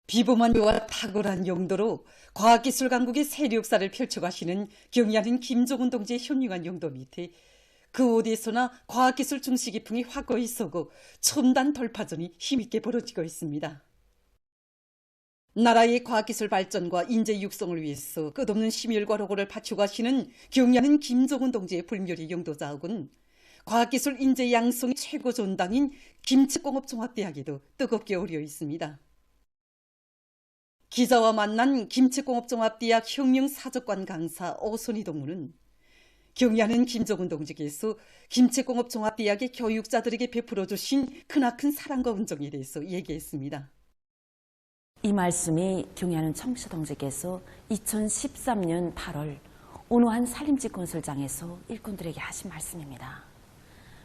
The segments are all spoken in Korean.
비범한 묘와 탁월한 용도로 과학기술 강국의 세력사를 펼쳐가시는 경의하는 김종훈 동지의 현명한 용도 밑에 그 어디에서나 과학기술 중시기풍이 확고히 서고 첨단 돌파전이 힘있게 벌어지고 있습니다. 나라의 과학기술 발전과 인재 육성을 위해서 끝없는 심혈과 노고를 바쳐가시는 경의하는 김종훈 동지의 불멸의 용도자하고는 과학기술 인재 양성의 최고 전당인 김치공업종합대학에도 뜨겁게 어울려 있습니다. 기자와 만난 김치공업종합대학 혁명사적관 강사 오선희 동무는 경의하는 김종훈 동지께서 김치공업종합대학의 교육자들에게 베풀어 주신 크나큰 사랑과 은정에 대해서 얘기했습니다. 이 말씀이 경의하는 청취자 동지께서 2013년 8월 어느 한 살림집 건설장에서 일꾼들에게 하신 말씀입니다.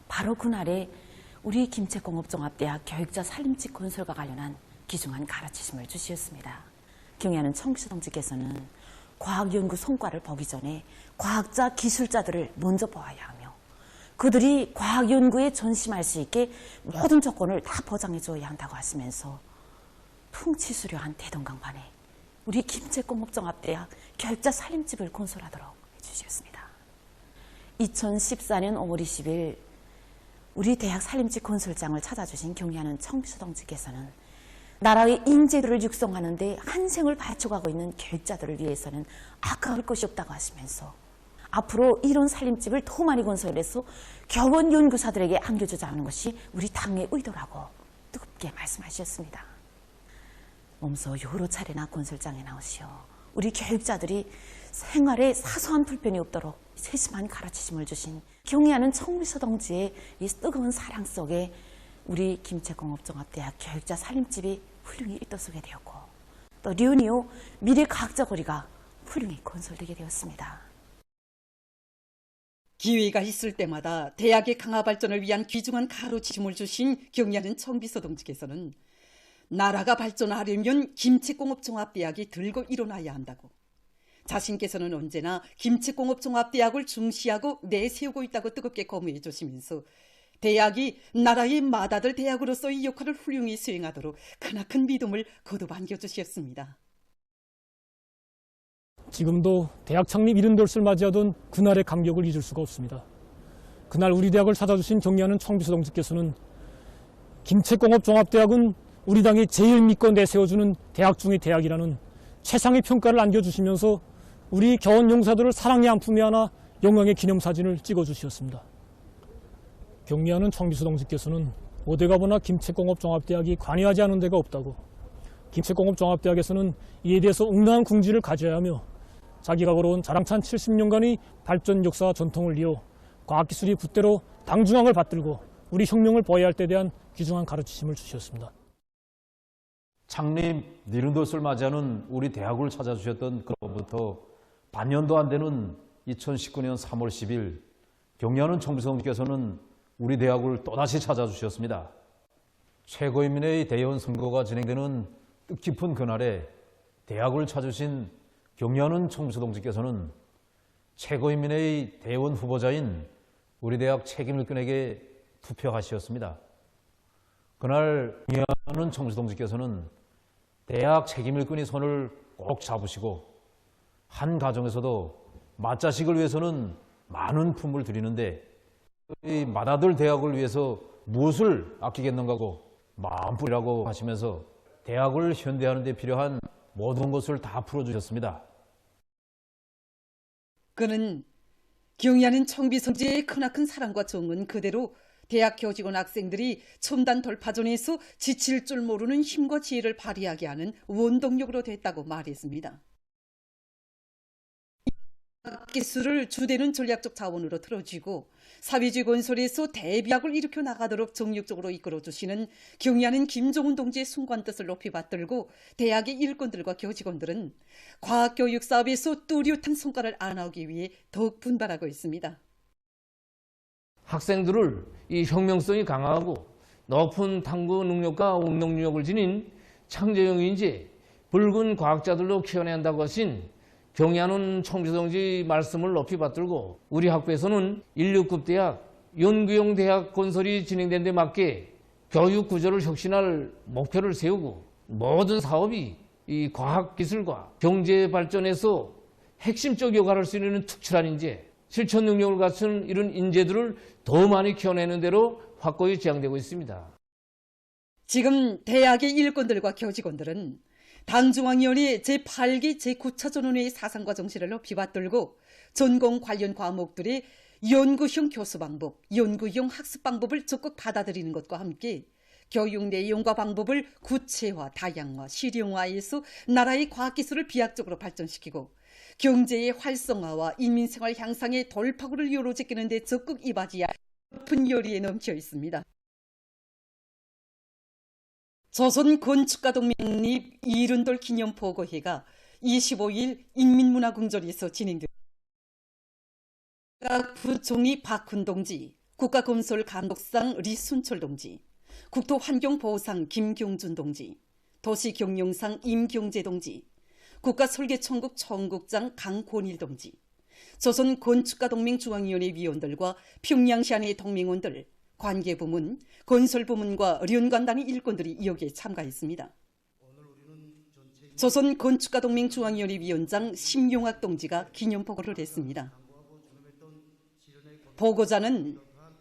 바로 그날에 우리 김치공업종합대학 교육자 살림집 건설과 관련한 귀중한 가르치심을 주시었습니다. 경의하는 청취자 동지께서는 과학연구 성과를 보기 전에 과학자, 기술자들을 먼저 보아야 하며 그들이 과학연구에 전심할 수 있게 모든 조건을 다 보장해줘야 한다고 하시면서 풍치수려한 대동강판에 우리 김치공업종합대학 교육자 살림집을 건설하도록 해주셨습니다. 2014년 5월 20일 우리 대학 살림집 건설장을 찾아주신 경의하는 청취자 동지께서는 나라의 인재들을 육성하는 데 한 생을 바쳐가고 있는 교육자들을 위해서는 아까울 것이 없다고 하시면서 앞으로 이런 살림집을 더 많이 건설해서 교원 연구사들에게 안겨주자 하는 것이 우리 당의 의도라고 뜨겁게 말씀하셨습니다. 몸소 여러 차례나 건설장에 나오시어 우리 교육자들이 생활에 사소한 불편이 없도록 세심한 가르치심을 주신 경의하는 청취자 동지의 이 뜨거운 사랑 속에 우리 김치공업종합대학 교육자 살림집이 훌륭히 일도서게 되었고 또 류니오 미래과학자 거리가 훌륭히 건설되게 되었습니다. 기회가 있을 때마다 대학의 강화 발전을 위한 귀중한 가르치심을 주신 경의하는 청비서 동지께서는 나라가 발전하려면 김치공업종합대학이 들고 일어나야 한다고 자신께서는 언제나 김치공업종합대학을 중시하고 내세우고 있다고 뜨겁게 거부해 주시면서 대학이 나라의 맏아들 대학으로서의 역할을 훌륭히 수행하도록 크나큰 믿음을 거듭 안겨주셨습니다. 지금도 대학 창립 70돌을 맞이하던 그날의 감격을 잊을 수가 없습니다. 그날 우리 대학을 찾아주신 경의하는 청비서 동지께서는 김치공업종합대학은 우리 당이 제일 믿고 내세워주는 대학 중의 대학이라는 최상의 평가를 안겨주시면서 우리 교원 용사들을 사랑의 한 품에 안아 영광의 기념사진을 찍어주셨습니다. 경의하는 청비서 동지께서는 어디가 보나 김치공업종합대학이 관여하지 않은 데가 없다고 김치공업종합대학에서는 이에 대해서 응당한 궁지를 가져야 하며 자기가 걸어온 자랑찬 70년간의 발전 역사와 전통을 이어 과학기술이 붓대로 당중앙을 받들고 우리 혁명을 보여야 할 때에 대한 귀중한 가르치심을 주셨습니다. 창립 70돌을 맞이하는 우리 대학을 찾아주셨던 그로부터 반년도 안 되는 2019년 3월 10일 경의하는 청비서 동지께서는 우리 대학을 또다시 찾아주셨습니다. 최고인민의 대의원 선거가 진행되는 뜻깊은 그날에 대학을 찾으신 경의하는 청비서 동지께서는 최고인민의 대의원 후보자인 우리 대학 책임일꾼에게 투표하셨습니다. 그날 경의하는 청비서 동지께서는 대학 책임일꾼의 손을 꼭 잡으시고 한 가정에서도 맏자식을 위해서는 많은 품을 드리는데 이 맏아들 대학을 위해서 무엇을 아끼겠는가고 마음풀이라고 하시면서 대학을 현대화하는 데 필요한 모든 것을 다 풀어주셨습니다. 그는 경의하는 청비서 동지의 크나큰 사랑과 정은 그대로 대학 교직원 학생들이 첨단 돌파전에서 지칠 줄 모르는 힘과 지혜를 발휘하게 하는 원동력으로 됐다고 말했습니다. 기술을 주되는 전략적 자원으로 틀어쥐고 사회주의 건설에서 대비학을 일으켜 나가도록 정력적으로 이끌어주시는 경의하는 김종훈 동지의 숭고한 뜻을 높이 받들고 대학의 일꾼들과 교직원들은 과학교육 사업에서 뚜렷한 성과를 안아오기 위해 더욱 분발하고 있습니다. 학생들을 이 혁명성이 강하고 높은 탐구 능력과 응용 능력을 지닌 창조형 인재, 붉은 과학자들로 키워내야 한다고 하신 경의하는 청비서 동지 말씀을 높이 받들고 우리 학부에서는 16급 대학, 연구용 대학 건설이 진행된 데 맞게 교육 구조를 혁신할 목표를 세우고 모든 사업이 이 과학기술과 경제 발전에서 핵심적 역할을 할 수 있는 특출한 인재, 실천 능력을 갖춘 이런 인재들을 더 많이 키워내는 대로 확고히 지향되고 있습니다. 지금 대학의 일꾼들과 교직원들은 당중앙위원회 제8기 제9차 전원회의 사상과 정신을 높이 받들고 전공 관련 과목들의 연구형 교수 방법, 연구형 학습 방법을 적극 받아들이는 것과 함께 교육 내용과 방법을 구체화, 다양화, 실용화해서 나라의 과학기술을 비약적으로 발전시키고 경제의 활성화와 인민생활 향상의 돌파구를 이루어지키는 데 적극 이바지할 높은 열의에 넘쳐 있습니다. 조선건축가동맹립 이른돌 기념보고회가 25일 인민문화궁전에서 진행됩니다. 부총리 박훈 동지, 국가건설감독상 리순철 동지, 국토환경보호상 김경준 동지, 도시경영상 임경재 동지, 국가설계총국 총국장 강권일 동지, 조선건축가동맹 중앙위원회 위원들과 평양시 안의 동맹원들, 관계부문, 건설부문과 연관단위 일꾼들이 여기에 참가했습니다. 조선건축가동맹 중앙위원회 위원장 심용학 동지가 기념보고를 했습니다. 보고자는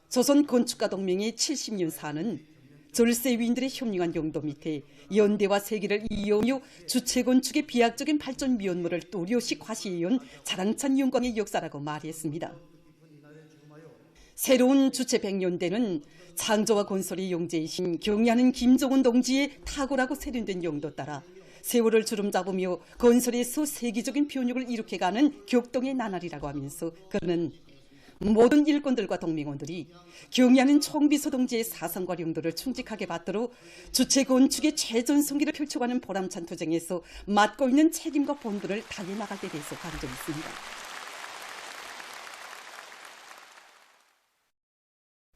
조선건축가동맹의 70년 사는 절세위인들의 현명한 용도 밑에 연대와 세계를 이어오며 주체건축의 비약적인 발전 면모를 또렷이 과시해온 자랑찬 영광의 역사라고 말했습니다. 새로운 주체 100년대는 창조와 건설의 용제이신 경의하는 김정은 동지의 탁월하고 세련된 용도 따라 세월을 주름잡으며 건설에서 세계적인 변혁을 일으켜가는 격동의 나날이라고 하면서 그는 모든 일꾼들과 동맹원들이 경의하는 총비서 동지의 사상과 용도를 충직하게 받들어 주체 건축의 최전성기를 펼쳐가는 보람찬 투쟁에서 맡고 있는 책임과 본분을 다해 나갈 때 대해서 강조했습니다.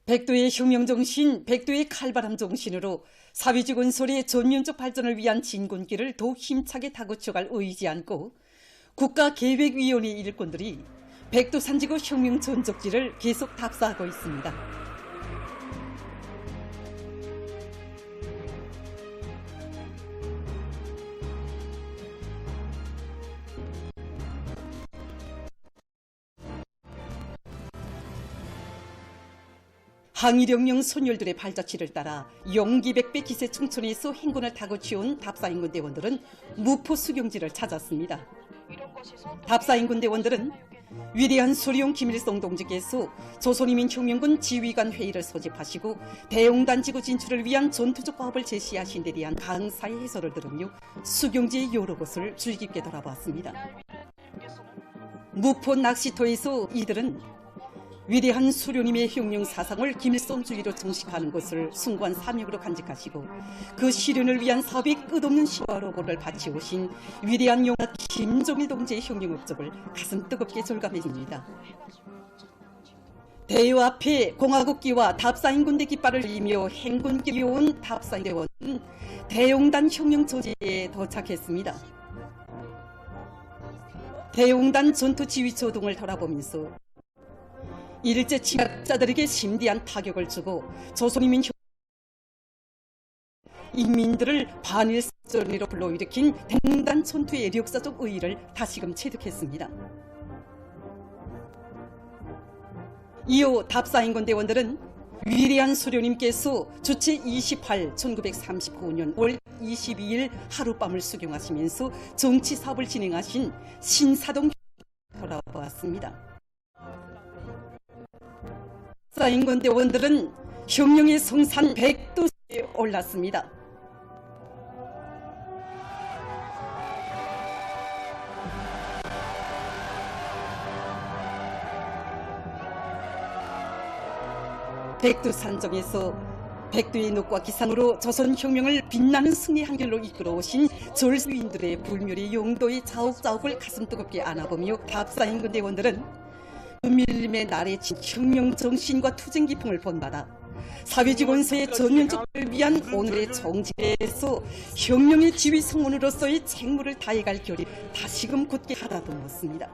백도의 혁명정신, 백도의 칼바람 정신으로 사회주의 건설의 전면적 발전을 위한 진군길을 더욱 힘차게 다그쳐갈 의지 않고 국가계획위원회 일꾼들이 백도 산지구 혁명 전적지를 계속 답사하고 있습니다. 항일혁명 소녀들의 발자취를 따라 용기백배 기세충천에서 행군을 다그치온 답사인군 대원들은 무포 수경지를 찾았습니다. 답사인군 대원들은 위대한 수리용 김일성 동지께서 조선인민혁명군 지휘관 회의를 소집하시고 대용단지구 진출을 위한 전투적 과업을 제시하신 데 대한 강사의 해설을 들으며 수경지의 여러 곳을 주의 깊게 돌아보았습니다. 무포 낚시터에서 이들은 위대한 수료님의 혁명 사상을 김일성주의로 정식하는 것을 숭고한 사명으로 간직하시고 그 실현을 위한 사업에 끝없는 시와로고를 바치오신 위대한 영화 김종일 동지의 혁명 업적을 가슴 뜨겁게 절감했습니다. 대요 앞에 공화국기와 답사인군대 깃발을 이며 행군길이 온 답사인대원은 대용단 혁명 저지에 도착했습니다. 대용단 전투지휘초동을 돌아보면서 일제 침략자들에게 심대한 타격을 주고 조선인민 인민들을 반일선으로 불러일으킨 대용단 전투의 역사적 의의를 다시금 체득했습니다. 이후 답사인군 대원들은 위대한 수료님께서 주체 28, 1939년 5월 22일 하룻밤을 수경하시면서 정치 사업을 진행하신 신사동 돌아보았습니다. 답사인군 대원들은 혁명의 성산 백도에 올랐습니다. 백두 산정에서 백두의 녹과 기상으로 조선혁명을 빛나는 승리 한결로 이끌어오신 절수인들의 불멸의 용도의 자욱자욱을 가슴 뜨겁게 안아보며 답사인군 대원들은 밀림의 날에 진 혁명 정신과 투쟁 기풍을 본받아 사회주의 원서의 전면적을 위한 오늘의 정지에서 혁명의 지휘 성원으로서의 책무를 다해갈 결의 다시금 굳게 가다듬었습니다.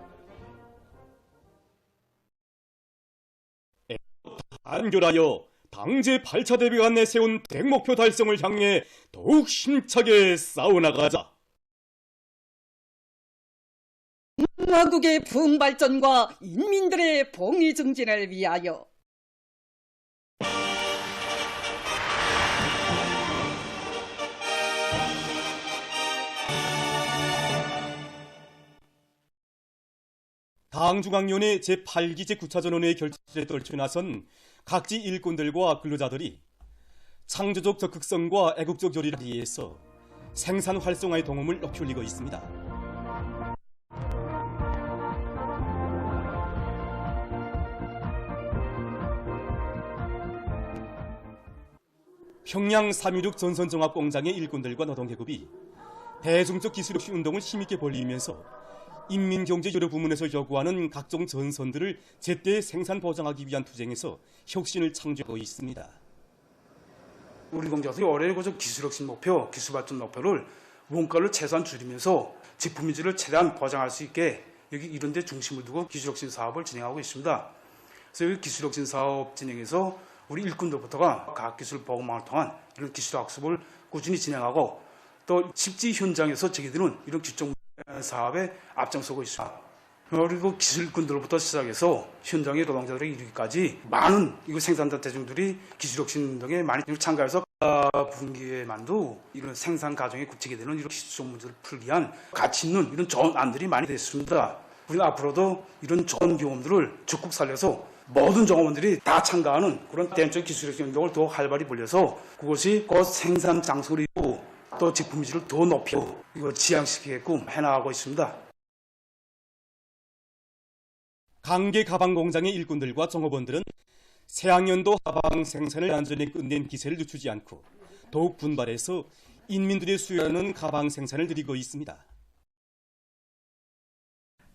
단결하여 당 제8차 대회가 내세운 대목표 달성을 향해 더욱 힘차게 싸워나가자. 공화국의 부흥발전과 인민들의 봉의 증진을 위하여 당중앙위원회 제8기 제9차 전원회의 결재에 떨쳐 나선 각지 일꾼들과 근로자들이 창조적 적극성과 애국적 열의를 위해서 생산 활성화의 동험을 높이 올리고 있습니다. 평양 3.16 전선종합공장의 일꾼들과 노동계급이 대중적 기술혁신 운동을 힘있게 벌이면서 인민경제 여러 부문에서 요구하는 각종 전선들을 제때 생산 보장하기 위한 투쟁에서 혁신을 창조하고 있습니다. 우리 공장에서 올해 기술혁신 목표, 기술발전 목표를 원가를 최소한 줄이면서 제품 위주를 최대한 보장할 수 있게 여기 이런 데 중심을 두고 기술혁신 사업을 진행하고 있습니다. 그래서 이 기술혁신 사업 진행에서 우리 일꾼들부터가 과학기술 보급망을 통한 이런 기술학습을 꾸준히 진행하고 또 실제 현장에서 제기되는 이런 규정 사업에 앞장서고 있습니다. 그리고 기술꾼들부터 시작해서 현장의 노동자들에 이르기까지 많은 이거 생산자 대중들이 기술혁신 운동에 많이 참가해서 분기에만도 이런 생산 과정에 구체게 되는 이런 기술적 문제를 풀기 위한 가치 있는 이런 좋은 안들이 많이 됐습니다. 우리는 앞으로도 이런 좋은 경험들을 적극 살려서 모든 종업원들이 다 참가하는 그런 대안적 기술혁신 운동을 더 활발히 벌려서 그것이 곧 생산 장소를 이루고 또 제품 위주를 더 높이고 이걸 지향시키게끔 해나가고 있습니다. 강계 가방 공장의 일꾼들과 종업원들은 새학년도 가방 생산을 완전히 끝낸 기세를 늦추지 않고 더욱 분발해서 인민들의 수요하는 가방 생산을 늘리고 있습니다.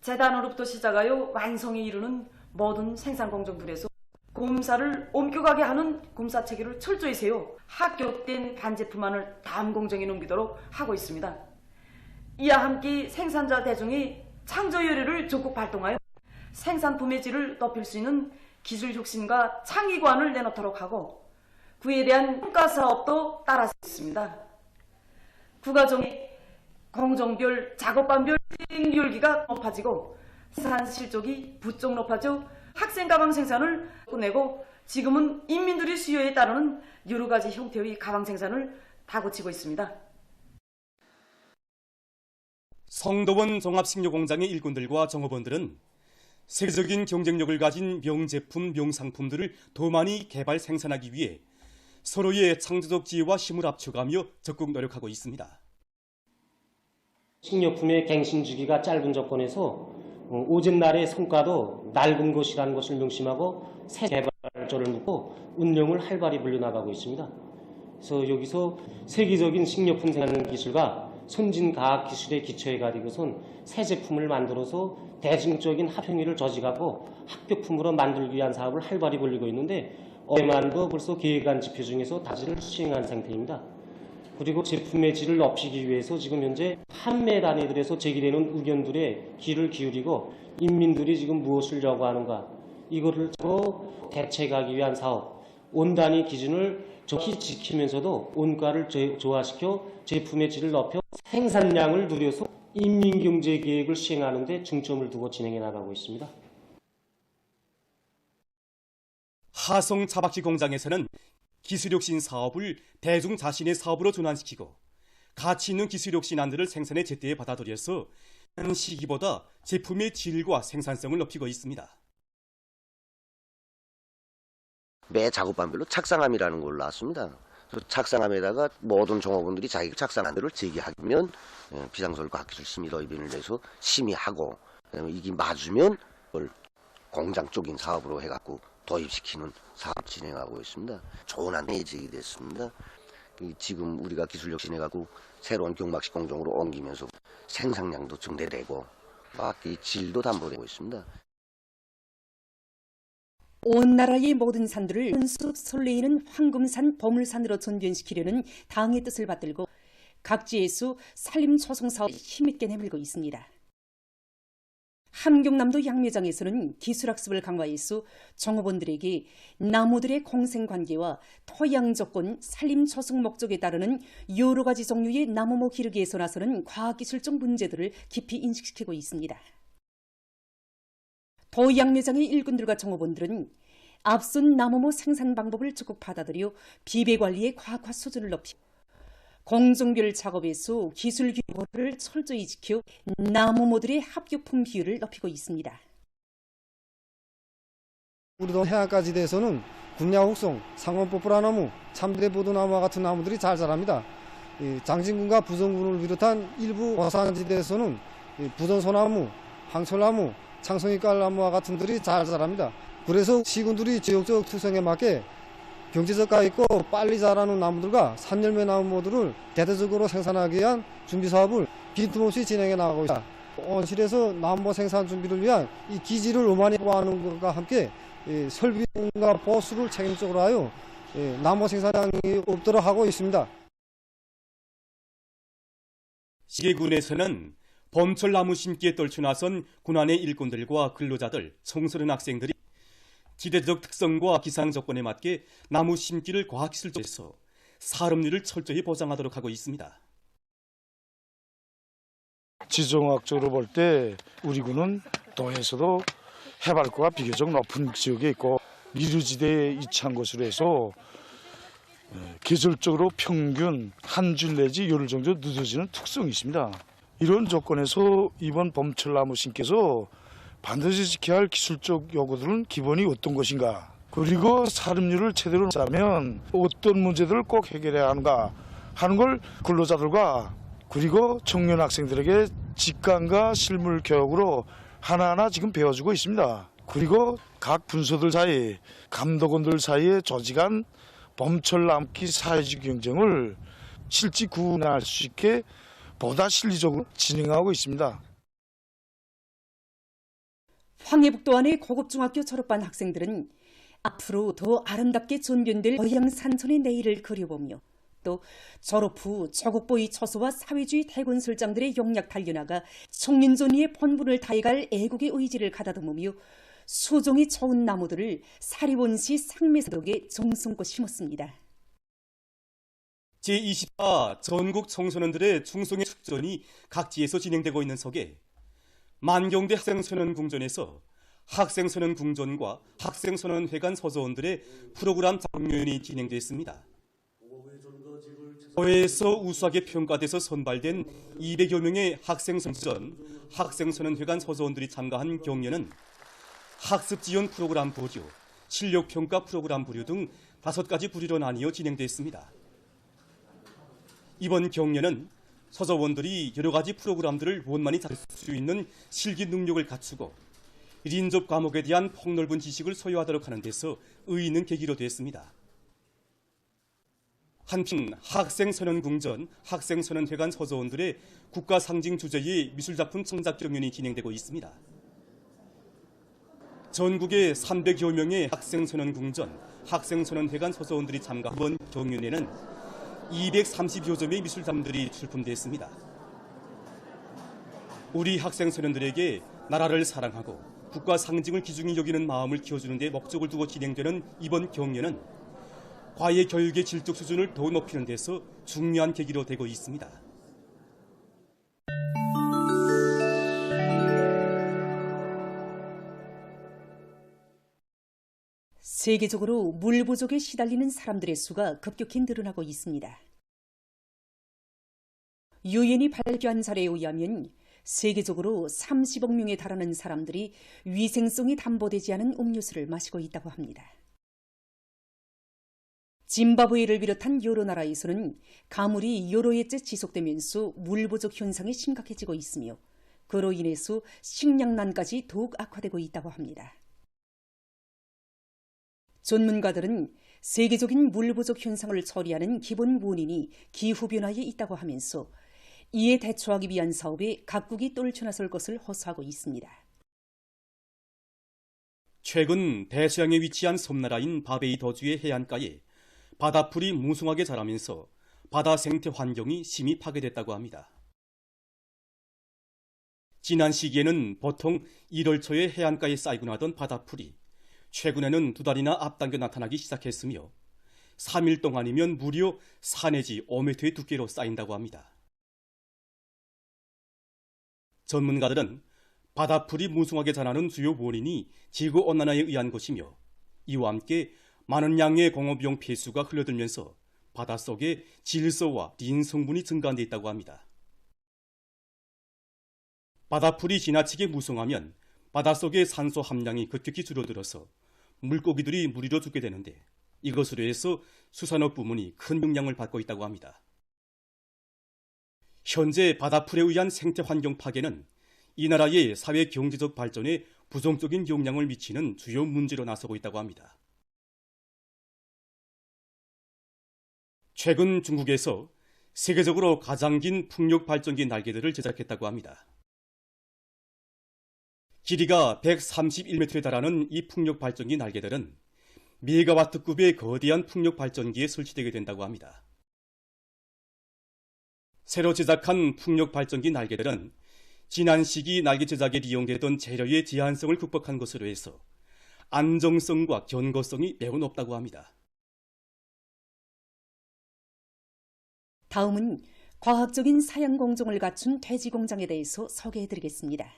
재단으로부터 시작하여 완성에 이르는 모든 생산 공정들에서 곰사를 엄격하게 하는 곰사 체계를 철저히 세워 합격된 반제품만을 다음 공정에 넘기도록 하고 있습니다. 이와 함께 생산자 대중이 창조 열의를 적극 발동하여 생산품의 질을 높일 수 있는 기술 혁신과 창의관을 내놓도록 하고 그에 대한 평가 사업도 따라서 있습니다. 구가정의 공정별, 작업반별 수행열기가 높아지고 생산 실적이 부쩍 높아져 학생 가방 생산을 끝내고 지금은 인민들의 수요에 따르는 여러 가지 형태의 가방 생산을 다고치고 있습니다. 성도원 종합식료공장의 일꾼들과 종업원들은 세계적인 경쟁력을 가진 명제품, 명상품들을 더 많이 개발 생산하기 위해 서로의 창조적 지혜와 힘을 합쳐가며 적극 노력하고 있습니다. 식료품의 갱신 주기가 짧은 조건에서 오전날의 성과도 낡은 것이라는 것을 명심하고 새 개발조를 묻고 운영을 활발히 불려나가고 있습니다. 그래서 여기서 세계적인 식료품 생산 기술과 선진 과학 기술의 기초에 가지고선 새 제품을 만들어서 대중적인 합평위를 조직하고 합격품으로 만들기 위한 사업을 활발히 벌이고 있는데 올해만도 벌써 계획안 지표 중에서 다시를 수행한 상태입니다. 그리고 제품의 질을 높이기 위해서 지금 현재 판매 단위들에서 제기되는 의견들에 귀를 기울이고 인민들이 지금 무엇을 요구하는가 이거를 대책하기 위한 사업, 온단위 기준을 정확히 지키면서도 원가를 조화시켜 제품의 질을 높여 생산량을 늘려서 인민경제 계획을 시행하는 데 중점을 두고 진행해 나가고 있습니다. 하성 차박지 공장에서는 기술혁신 사업을 대중 자신의 사업으로 전환시키고 가치 있는 기술혁신 안들을 생산에 제때에 받아들여서 한 시기보다 제품의 질과 생산성을 높이고 있습니다. 매 작업반별로 착상함이라는 걸 나왔습니다. 그래서 착상함에다가 모든 종업원들이 자기 착상함들을 제기하면 비상설 과학기술 심의도입인을 내서 심의하고 그다음에 이게 맞으면 그걸 공장 쪽인 사업으로 해갖고 도입시키는 사업 진행하고 있습니다. 좋은 안내 제기됐습니다. 지금 우리가 기술혁신해갖고 새로운 경박식 공정으로 옮기면서 생산량도 증대되고 이 질도 담보되고 있습니다. 온 나라의 모든 산들을 연속 설레이는 황금산 보물산으로 전변시키려는 당의 뜻을 받들고 각지에서 산림 초성 사업에 힘있게 내밀고 있습니다. 함경남도 양매장에서는 기술학습을 강화해서 종업원들에게 나무들의 공생관계와 토양 조건, 산림 저속 목적에 따르는 여러 가지 종류의 나무모 기르기에서 나서는 과학기술적 문제들을 깊이 인식시키고 있습니다. 도양매장의 일꾼들과 종업원들은 앞선 나무모 생산 방법을 적극 받아들여 비배관리의 과학화 수준을 높이고 공종별 작업에서 기술 규모를 철저히 지켜 나무모들의 합격품 비율을 높이고 있습니다. 우리도 해안가지대에서는 군야옥송, 상원뽀뽀라나무, 참대보도나무와 같은 나무들이 잘 자랍니다. 장진군과 부성군을 비롯한 일부 고산지대에서는 부전소나무, 황철나무, 창성이깔나무와 같은 들이 잘 자랍니다. 그래서 시군들이 지역적 특성에 맞게 경제성가 있고 빨리 자라는 나무들과 산열매 나무들을 대대적으로 생산하기 위한 준비 사업을 빈틈없이 진행해 나가고 있습니다. 온실에서 나무 생산 준비를 위한 이 기지를 어마니 보하는 것과 함께 설비과 보수를 책임적으로 하여 나무 생산량이 없도록 하고 있습니다. 시계군에서는 봄철 나무 심기에 떨쳐나선 군안의 일꾼들과 근로자들, 청소년 학생들이 지대적 특성과 기상 조건에 맞게 나무 심기를 과학기술적에서 사업률을 철저히 보장하도록 하고 있습니다. 지정학적으로 볼 때 우리 군은 도에서도 해발고가 비교적 높은 지역에 있고 미르지대에 위치한 곳으로 해서 계절적으로 평균 한 줄 내지 열흘 정도 늦어지는 특성이 있습니다. 이런 조건에서 이번 봄철 나무 심기에서 반드시 지켜야 할 기술적 요구들은 기본이 어떤 것인가, 그리고 사업률을 제대로 짜면 어떤 문제들을 꼭 해결해야 하는가 하는 걸 근로자들과 그리고 청년 학생들에게 직관과 실물 교육으로 하나하나 지금 배워주고 있습니다. 그리고 각 분서들 사이, 감독원들 사이에 조직한 봄철 나무기 사회적 경쟁을 실지 구분할 수 있게 보다 실리적으로 진행하고 있습니다. 황해북도 안의 고급중학교 졸업반 학생들은 앞으로 더 아름답게 전변될 고향 산천의 내일을 그려보며 또 졸업 후 조국보위 처소와 사회주의 대건설장들의 용약 달려나가 청년전의의 본분을 다해갈 애국의 의지를 가다듬으며 수종이 좋은 나무들을 사리원시 상매사덕에 정성껏 심었습니다. 제24 전국 청소년들의 중성의 축전이 각지에서 진행되고 있는 속에 만경대 학생소년궁전에서 학생소년궁전과 학생소년회관 서소원들의 프로그램 작업연이 진행됐습니다. 사회에서 우수하게 평가돼서 선발된 200여 명의 학생소년, 학생소년회관 서소원들이 참가한 경연은 학습지원 프로그램 부류, 실력평가 프로그램 부류 등 5가지 부류로 나뉘어 진행됐습니다. 이번 경연은 서소원들이 여러 가지 프로그램들을 원만히 잘 수 있는 실기 능력을 갖추고 인접 과목에 대한 폭넓은 지식을 소유하도록 하는 데서 의의 있는 계기로 됐습니다. 한편 학생소년궁전, 학생소년회관 서소원들의 국가상징 주제의 미술작품 창작 경연이 진행되고 있습니다. 전국의 300여 명의 학생소년궁전, 학생소년회관 서소원들이 참가한 이번 경연에는 230여 점의 미술작품들이 출품됐습니다. 우리 학생소년들에게 나라를 사랑하고 국가 상징을 기중히 여기는 마음을 키워주는 데 목적을 두고 진행되는 이번 경연은 과외 교육의 질적 수준을 더 높이는 데서 중요한 계기로 되고 있습니다. 세계적으로 물 부족에 시달리는 사람들의 수가 급격히 늘어나고 있습니다. 유엔이 발표한 자료에 의하면 세계적으로 30억 명에 달하는 사람들이 위생성이 담보되지 않은 음료수를 마시고 있다고 합니다. 짐바브웨를 비롯한 여러 나라에서는 가물이 여러 해째 지속되면서 물 부족 현상이 심각해지고 있으며 그로 인해서 식량난까지 더욱 악화되고 있다고 합니다. 전문가들은 세계적인 물 부족 현상을 처리하는 기본 원인이 기후변화에 있다고 하면서 이에 대처하기 위한 사업에 각국이 떨쳐나설 것을 호소하고 있습니다. 최근 대서양에 위치한 섬나라인 바베이더주의 해안가에 바다풀이 무성하게 자라면서 바다 생태 환경이 심히 파괴됐다고 합니다. 지난 시기에는 보통 1월 초에 해안가에 쌓이곤 하던 바다풀이 최근에는 2달이나 앞당겨 나타나기 시작했으며 3일 동안이면 무려 4 내지 5m의 두께로 쌓인다고 합니다. 전문가들은 바다풀이 무성하게 자라는 주요 원인이 지구온난화에 의한 것이며 이와 함께 많은 양의 공업용 폐수가 흘러들면서 바닷속에 질소와 린 성분이 증가한 데 있다고 합니다. 바다풀이 지나치게 무성하면 바닷속의 산소 함량이 급격히 줄어들어서 물고기들이 물 위로 죽게 되는데 이것으로 해서 수산업 부문이 큰 영향을 받고 있다고 합니다. 현재 바다풀에 의한 생태 환경 파괴는 이 나라의 사회 경제적 발전에 부정적인 영향을 미치는 주요 문제로 나서고 있다고 합니다. 최근 중국에서 세계적으로 가장 긴 풍력 발전기 날개들을 제작했다고 합니다. 길이가 131m에 달하는 이 풍력 발전기 날개들은 메가와트급의 거대한 풍력 발전기에 설치되게 된다고 합니다. 새로 제작한 풍력 발전기 날개들은 지난 시기 날개 제작에 이용되던 재료의 제한성을 극복한 것으로 해서 안정성과 견고성이 매우 높다고 합니다. 다음은 과학적인 사양 공정을 갖춘 돼지 공장에 대해서 소개해드리겠습니다.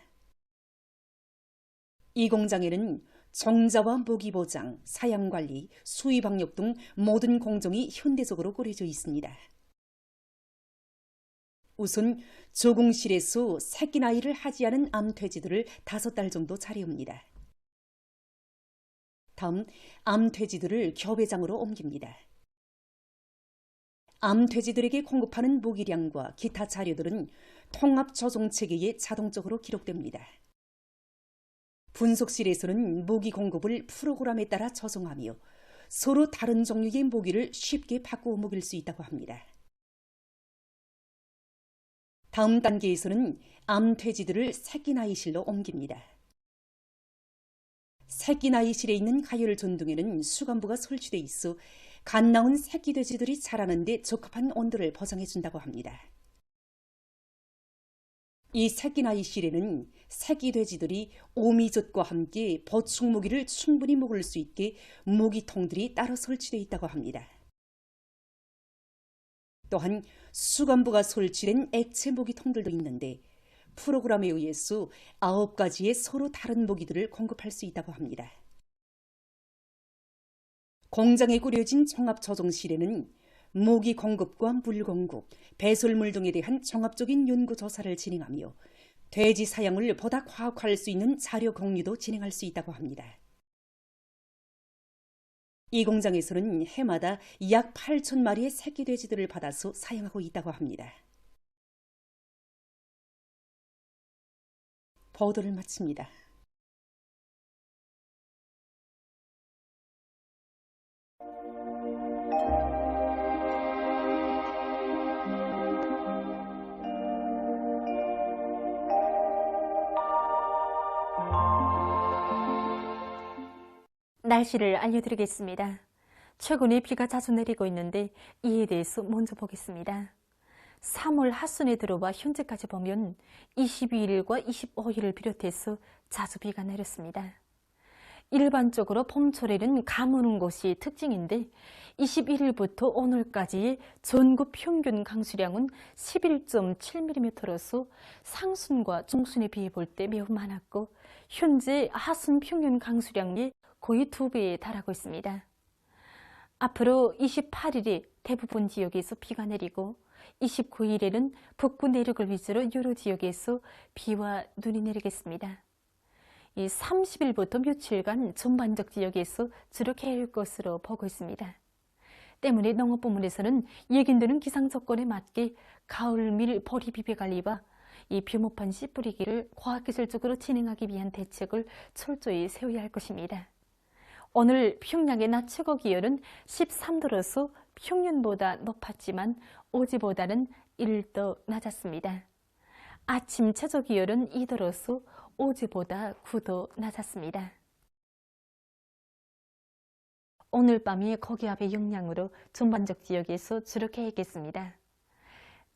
이 공장에는 정자와 모기 보장, 사양 관리, 수위 방역 등 모든 공정이 현대적으로 꾸려져 있습니다. 우선 조공실에서 새끼 나이를 하지 않은 암돼지들을 5달 정도 자리웁니다. 다음 암돼지들을 교배장으로 옮깁니다. 암돼지들에게 공급하는 모기량과 기타 자료들은 통합 조종 체계에 자동적으로 기록됩니다. 분석실에서는 모기 공급을 프로그램에 따라 조정하며 서로 다른 종류의 모기를 쉽게 바꾸어 먹일 수 있다고 합니다. 다음 단계에서는 암돼지들을 새끼나이실로 옮깁니다. 새끼나이실에 있는 가열 전등에는 수감부가 설치돼 있어 갓 나온 새끼 돼지들이 자라는 데 적합한 온도를 보장해 준다고 합니다. 이 새끼나이실에는 새끼 돼지들이 오미젖과 함께 보충 모기를 충분히 먹을 수 있게 모기통들이 따로 설치되어 있다고 합니다. 또한 수감부가 설치된 액체 모기통들도 있는데 프로그램에 의해서 9가지의 서로 다른 모기들을 공급할 수 있다고 합니다. 공장에 꾸려진 종합조정실에는 모기 공급과 물 공급, 배설물 등에 대한 종합적인 연구조사를 진행하며 돼지 사양을 보다 과학화할 수 있는 자료 공유도 진행할 수 있다고 합니다. 이 공장에서는 해마다 약 8,000마리의 새끼 돼지들을 받아서 사용하고 있다고 합니다. 보도를 마칩니다. 날씨를 알려드리겠습니다. 최근에 비가 자주 내리고 있는데 이에 대해서 먼저 보겠습니다. 3월 하순에 들어와 현재까지 보면 22일과 25일을 비롯해서 자주 비가 내렸습니다. 일반적으로 봄철에는 가무는 곳이 특징인데 21일부터 오늘까지의 전국 평균 강수량은 11.7mm로서 상순과 중순에 비해 볼 때 매우 많았고 현재 하순 평균 강수량이 거의 2배에 달하고 있습니다. 앞으로 28일에 대부분 지역에서 비가 내리고 29일에는 북부 내륙을 위주로 여러 지역에서 비와 눈이 내리겠습니다. 30일부터 며칠간 전반적 지역에서 주로 개일 것으로 보고 있습니다. 때문에 농업부문에서는 예견되는 기상 조건에 맞게 가을 밀 보리 비배 관리와 이 벼모판 씨 뿌리기를 과학기술적으로 진행하기 위한 대책을 철저히 세워야 할 것입니다. 오늘 평양의 낮 최고 기온은 13도로서 평년보다 높았지만 어제보다는 1도 낮았습니다. 아침 최저 기온은 2도로서 어제보다 9도 낮았습니다. 오늘 밤이 고기압의 영향으로 전반적 지역에서 주로 개겠습니다.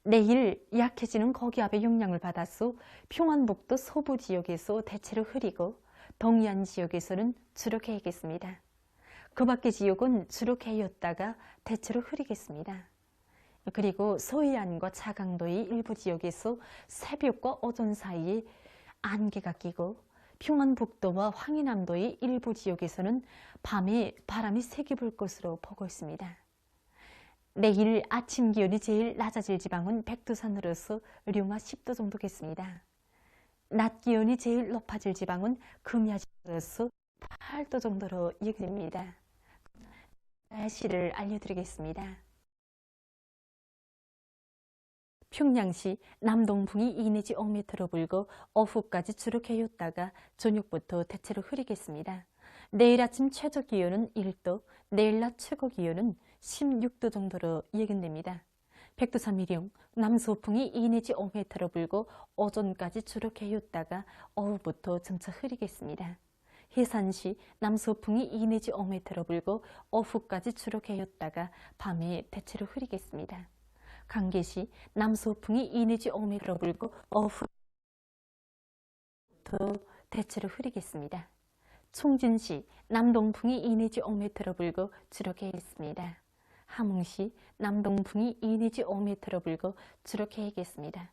내일 약해지는 고기압의 영향을 받아서 평안북도 서부 지역에서 대체로 흐리고 동해안 지역에서는 주로 개겠습니다. 그 밖의 지역은 주로 개였다가 대체로 흐리겠습니다. 그리고 서해안과 차강도의 일부 지역에서 새벽과 오전 사이에 안개가 끼고 평안북도와 황해남도의 일부 지역에서는 밤에 바람이 세게 불 것으로 보고 있습니다. 내일 아침 기온이 제일 낮아질 지방은 백두산으로서 류마 10도 정도겠습니다. 낮 기온이 제일 높아질 지방은 금야지로서 8도 정도로 예상됩니다. 날씨를 알려드리겠습니다. 평양시 남동풍이 2 내지 5m로 불고 오후까지 주로 개였다가 저녁부터 대체로 흐리겠습니다. 내일 아침 최저 기온은 1도, 내일 낮 최고 기온은 16도 정도로 예견됩니다. 백두산 미령 남서풍이 2 내지 5m로 불고 오전까지 주로 개였다가 오후부터 점차 흐리겠습니다. 해산시 남서풍이 2 내지 5m로 불고 오후까지 주로 개였다가 밤에 대체로 흐리겠습니다. 강계시 남서풍이 2 내지 5m로 불고 오후부터 대체로 흐리겠습니다. 총진시 남동풍이 2 내지 5m로 불고 주로 개겠습니다. 함흥시 남동풍이 2 내지 5m로 불고 주로 개겠습니다.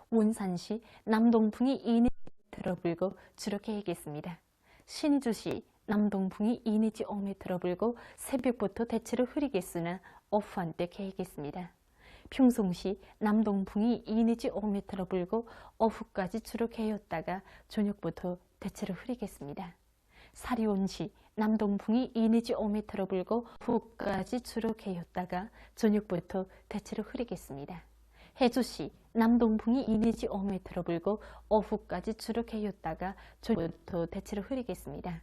원산시 남동풍이 2 내지 5m로 불고 주로 개겠습니다. 신주시 남동풍이 2 내지 5m로 불고 새벽부터 대체로 흐리겠으나 오후 한때 개겠습니다. 평송시 남동풍이 2 내지 5m로 불고 오후까지 주로 개였다가 저녁부터 대체로 흐리겠습니다. 사리온시 남동풍이 2 내지 5m로 불고 오후까지 주로 개였다가 저녁부터 대체로 흐리겠습니다. 해주시 남동풍이 2 내지 5m로 불고 오후까지 주로 개였다가 저녁부터 대체로 흐리겠습니다.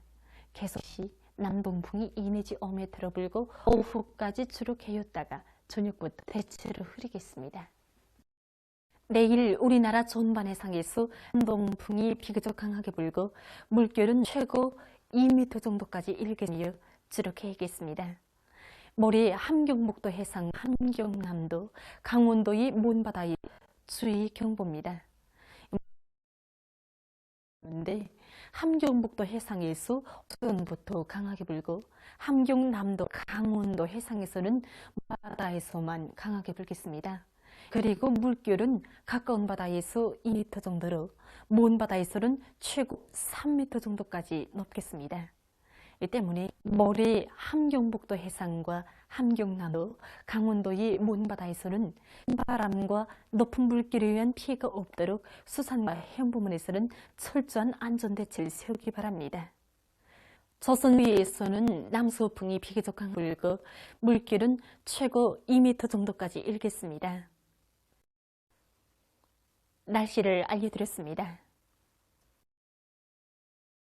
개석시 남동풍이 2 내지 5m로 불고 오후까지 주로 개였다가 저녁부터 대체로 흐리겠습니다. 내일 우리나라 전반 해상에서 남동풍이 비교적 강하게 불고 물결은 최고 2m 정도까지 일겠으며 주로 개겠습니다. 모레 함경북도 해상, 함경남도, 강원도의 먼바다에 주의 경보입니다. 그런데 함경북도 해상에서 오전부터 강하게 불고 함경남도, 강원도 해상에서는 바다에서만 강하게 불겠습니다. 그리고 물결은 가까운 바다에서 2m 정도로 먼 바다에서는 최고 3m 정도까지 높겠습니다. 이 때문에 모레 함경북도 해상과 함경남도, 강원도의 먼 바다에서는 바람과 높은 물결에 의한 피해가 없도록 수산과 해양 부문에서는 철저한 안전대책을 세우기 바랍니다. 조선 위에서는 남서풍이 비교적 강하게 불고 물결은 최고 2m 정도까지 일겠습니다. 날씨를 알려드렸습니다.